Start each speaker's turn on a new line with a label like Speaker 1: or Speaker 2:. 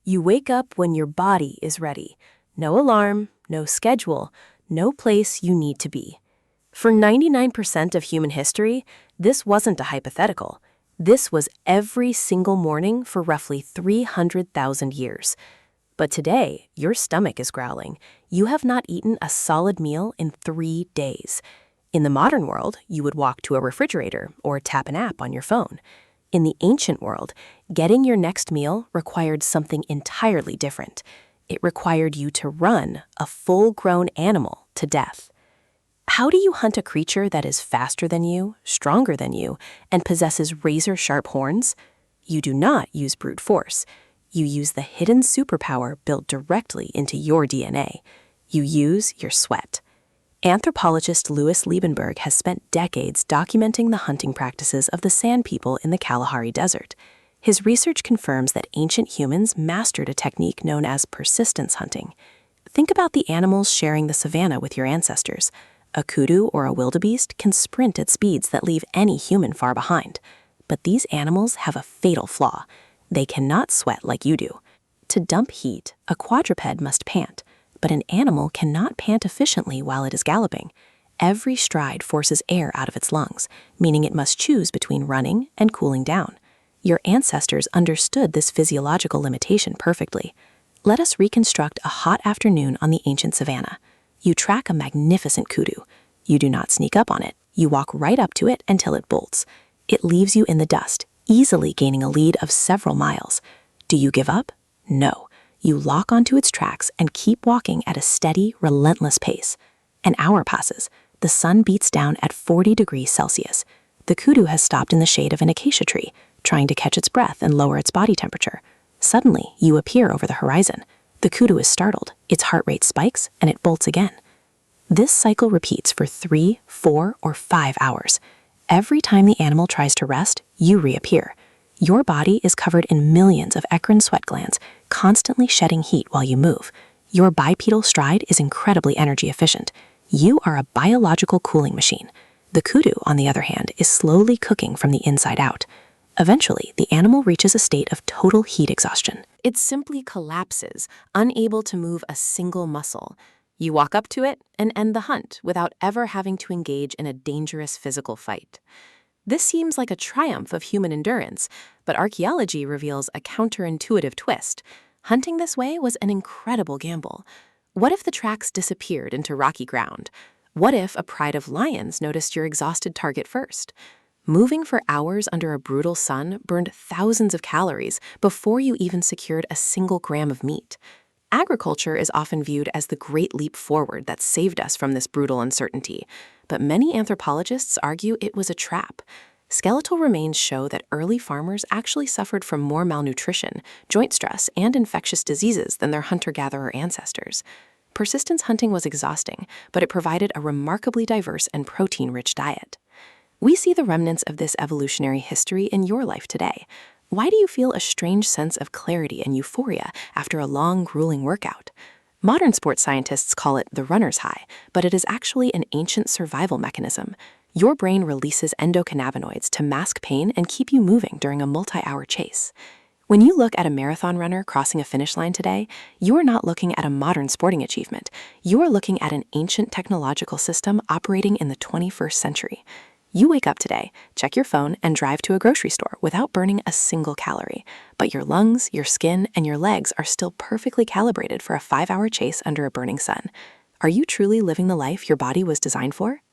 Speaker 1: You wake up when your body is ready. No alarm, no schedule, no place you need to be. For 99% of human history, this wasn't a hypothetical. This was every single morning for roughly 300,000 years. But today, your stomach is growling. You have not eaten a solid meal in 3 days. In the modern world, you would walk to a refrigerator or tap an app on your phone. In the ancient world, getting your next meal required something entirely different. It required you to run a full-grown animal to death. How do you hunt a creature that is faster than you, stronger than you, and possesses razor-sharp horns? You do not use brute force. You use the hidden superpower built directly into your DNA. You use your sweat. Anthropologist Louis Liebenberg has spent decades documenting the hunting practices of the Sand people in the Kalahari Desert. His research confirms that ancient humans mastered a technique known as persistence hunting. Think about the animals sharing the savanna with your ancestors. A kudu or a wildebeest can sprint at speeds that leave any human far behind. But these animals have a fatal flaw. They cannot sweat like you do. To dump heat, a quadruped must pant. But an animal cannot pant efficiently while it is galloping. Every stride forces air out of its lungs, meaning it must choose between running and cooling down. Your ancestors understood this physiological limitation perfectly. Let us reconstruct a hot afternoon on the ancient savanna. You track a magnificent kudu. You do not sneak up on it. You walk right up to it until it bolts. It leaves you in the dust, easily gaining a lead of several miles. Do you give up? No. You lock onto its tracks and keep walking at a steady, relentless pace. An hour passes. The sun beats down at 40 degrees Celsius. The kudu has stopped in the shade of an acacia tree, trying to catch its breath and lower its body temperature. Suddenly, you appear over the horizon. The kudu is startled, its heart rate spikes, and it bolts again. This cycle repeats for 3, 4, or 5 hours. Every time the animal tries to rest, you reappear. Your body is covered in millions of eccrine sweat glands, constantly shedding heat while you move. Your bipedal stride is incredibly energy efficient. You are a biological cooling machine. The kudu, on the other hand, is slowly cooking from the inside out. Eventually, the animal reaches a state of total heat exhaustion. It simply collapses, unable to move a single muscle. You walk up to it and end the hunt without ever having to engage in a dangerous physical fight. This seems like a triumph of human endurance, but archaeology reveals a counterintuitive twist. Hunting this way was an incredible gamble. What if the tracks disappeared into rocky ground? What if a pride of lions noticed your exhausted target first? Moving for hours under a brutal sun burned thousands of calories before you even secured a single gram of meat. Agriculture is often viewed as the great leap forward that saved us from this brutal uncertainty, but many anthropologists argue it was a trap. Skeletal remains show that early farmers actually suffered from more malnutrition, joint stress, and infectious diseases than their hunter-gatherer ancestors. Persistence hunting was exhausting, but it provided a remarkably diverse and protein-rich diet. We see the remnants of this evolutionary history in your life today. Why do you feel a strange sense of clarity and euphoria after a long, grueling workout? Modern sports scientists call it the runner's high, but it is actually an ancient survival mechanism. Your brain releases endocannabinoids to mask pain and keep you moving during a multi-hour chase. When you look at a marathon runner crossing a finish line today, you are not looking at a modern sporting achievement. You are looking at an ancient technological system operating in the 21st century. You wake up today, check your phone, and drive to a grocery store without burning a single calorie. But your lungs, your skin, and your legs are still perfectly calibrated for a 5-hour chase under a burning sun. Are you truly living the life your body was designed for?